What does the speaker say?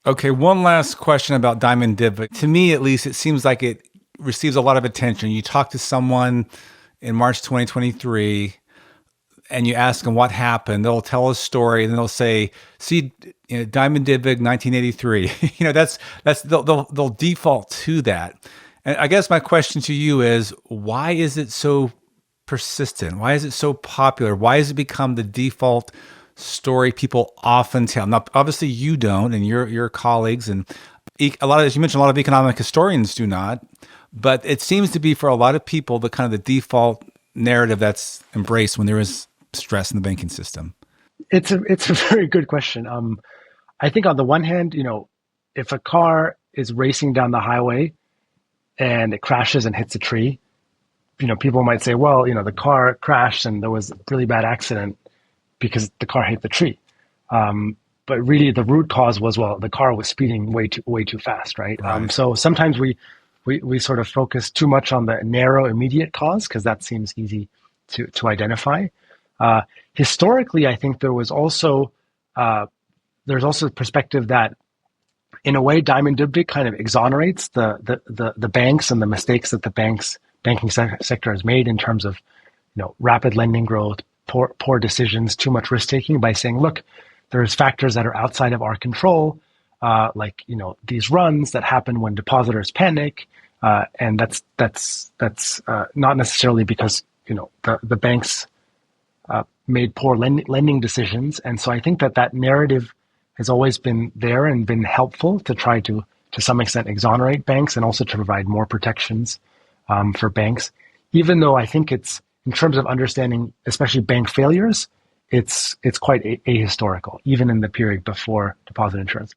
Okay, one last question about Diamond-Dybvig. To me, at least, it seems like it receives a lot of attention. You talk to someone in March 2023 and you ask them what happened, they'll tell a story and then they'll say, "See, Diamond-Dybvig, 1983." They'll default to that. And I guess my question to you is, why is it so persistent? Why is it so popular? Why has it become the default story people often tell? Now, obviously, you don't, and your colleagues, and a lot of, as you mentioned, a lot of economic historians do not. But it seems to be for a lot of people the kind of the default narrative that's embraced when there is stress in the banking system. It's a very good question. I think on the one hand, if a car is racing down the highway and it crashes and hits a tree, people might say, well, the car crashed and there was a really bad accident because the car hit the tree. But really, the root cause was, well, the car was speeding way too fast, right? Right. So sometimes we sort of focus too much on the narrow immediate cause because that seems easy to identify. Historically, I think there's also the perspective that in a way, Diamond-Dybvig kind of exonerates the banks and the mistakes that the banking sector has made in terms of rapid lending growth, poor decisions, too much risk taking, by saying, look, there's factors that are outside of our control, like these runs that happen when depositors panic, and that's not necessarily because the banks made poor lending decisions. And so I think that narrative has always been there and been helpful to try to some extent exonerate banks and also to provide more protections for banks, even though I think it's, in terms of understanding, especially bank failures, it's quite ahistorical, even in the period before deposit insurance.